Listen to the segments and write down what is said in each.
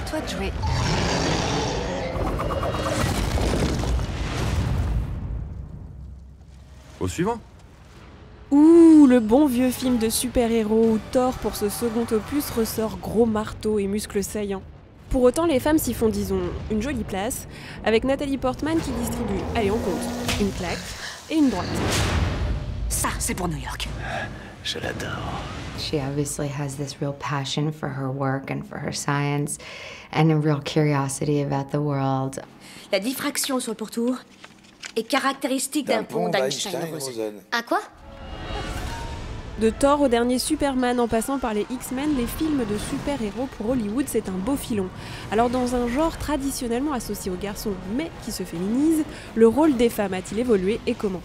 toi de jouer. Au suivant. Ouh, le bon vieux film de super-héros où Thor, pour ce second opus, ressort gros marteau et muscles saillants. Pour autant, les femmes s'y font, disons, une jolie place, avec Nathalie Portman qui distribue, allez on compte, une claque et une droite. Ça, c'est pour New York. Je l'adore. She obviously has this real passion for her work and for her science, and a real curiosity about the world. La diffraction sur le pourtour est caractéristique d'un pont d'Einstein-Rosen. Un quoi? De Thor au dernier Superman en passant par les X-Men, les films de super-héros pour Hollywood, c'est un beau filon. Alors dans un genre traditionnellement associé aux garçons mais qui se féminise, le rôle des femmes a-t-il évolué et comment?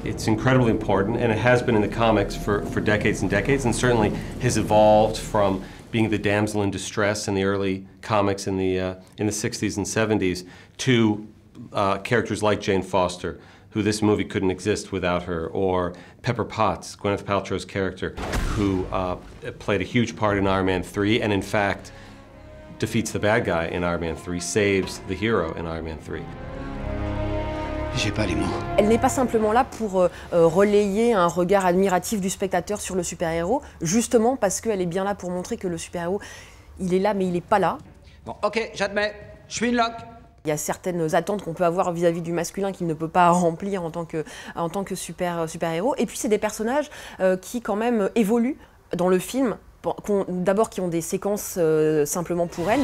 It's incredibly important, and it has been in the comics for decades and decades, and certainly has evolved from being the damsel in distress in the early comics in the 60s and 70s to characters like Jane Foster, who this movie couldn't exist without her, or Pepper Potts, Gwyneth Paltrow's character, who played a huge part in Iron Man 3, and in fact defeats the bad guy in Iron Man 3, saves the hero in Iron Man 3. J'ai pas les mots. Elle n'est pas simplement là pour relayer un regard admiratif du spectateur sur le super-héros, justement parce qu'elle est bien là pour montrer que le super-héros, il est là mais il n'est pas là. Bon, ok, j'admets, je suis une loque. Il y a certaines attentes qu'on peut avoir vis-à-vis du masculin qu'il ne peut pas remplir en tant que super-héros. Et puis c'est des personnages qui quand même évoluent dans le film, d'abord qui ont des séquences simplement pour elles.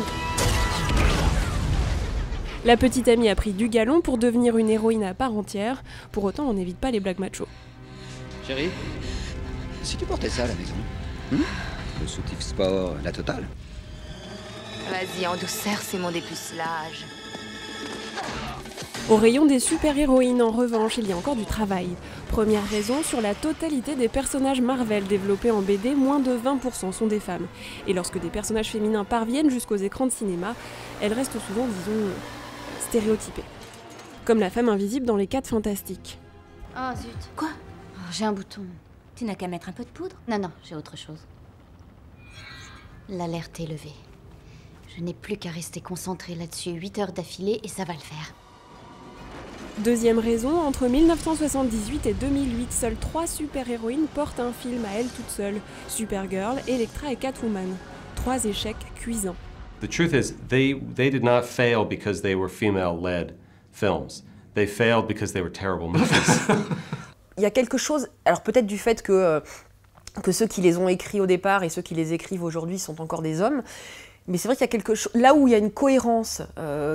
La petite amie a pris du galon pour devenir une héroïne à part entière, pour autant on n'évite pas les blagues machos. Chérie, si tu portais ça à la maison, le soutif sport, la totale. Vas-y, en douceur, c'est mon dépucelage. Au rayon des super-héroïnes, en revanche, il y a encore du travail. Première raison, sur la totalité des personnages Marvel développés en BD, moins de 20% sont des femmes. Et lorsque des personnages féminins parviennent jusqu'aux écrans de cinéma, elles restent souvent, disons, stéréotypées. Comme la femme invisible dans les 4 Fantastiques. Oh zut. Quoi? Oh, j'ai un bouton. Tu n'as qu'à mettre un peu de poudre? Non, j'ai autre chose. L'alerte est levée. Je n'ai plus qu'à rester concentrée là-dessus 8 heures d'affilée et ça va le faire. Deuxième raison, entre 1978 et 2008, seules 3 super-héroïnes portent un film à elles toutes seules. Supergirl, Elektra et Catwoman. 3 échecs cuisants. The truth is, they did not fail because they were female-led films. They failed because they were terrible movies. Il y a quelque chose, alors peut-être du fait que ceux qui les ont écrits au départ et ceux qui les écrivent aujourd'hui sont encore des hommes, mais c'est vrai qu'il y a quelque chose, là où il y a une cohérence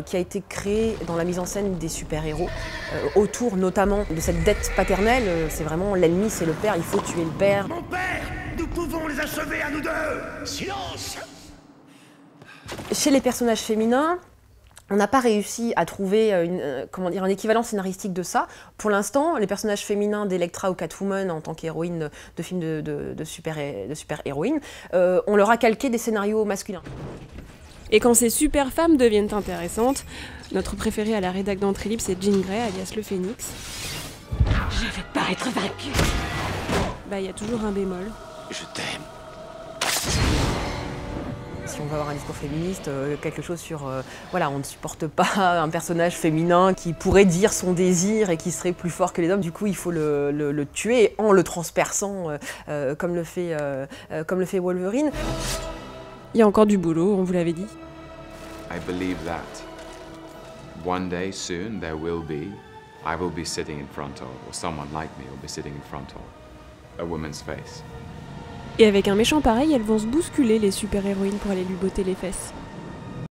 qui a été créée dans la mise en scène des super-héros, autour notamment de cette dette paternelle, c'est vraiment l'ennemi, c'est le père, il faut tuer le père. Mon père, nous pouvons les achever à nous deux. Silence! Chez les personnages féminins, on n'a pas réussi à trouver un équivalent scénaristique de ça. Pour l'instant, les personnages féminins d'Electra ou Catwoman en tant qu'héroïne de films de super-héroïnes, on leur a calqué des scénarios masculins. Et quand ces super femmes deviennent intéressantes, notre préférée à la rédac d'Entrée c'est Jean Grey, alias le Phénix. Je vais pas être vaincue. Bah, il y a toujours un bémol. Je t'aime. Si on veut avoir un discours féministe, quelque chose sur, voilà, on ne supporte pas un personnage féminin qui pourrait dire son désir et qui serait plus fort que les hommes, du coup il faut le tuer en le transperçant comme le fait Wolverine. Il y a encore du boulot, on vous l'avait dit. I believe that one day soon I will be sitting in front of, or someone like me will be sitting in front of a woman's face. Et avec un méchant pareil, elles vont se bousculer les super-héroïnes pour aller lui botter les fesses.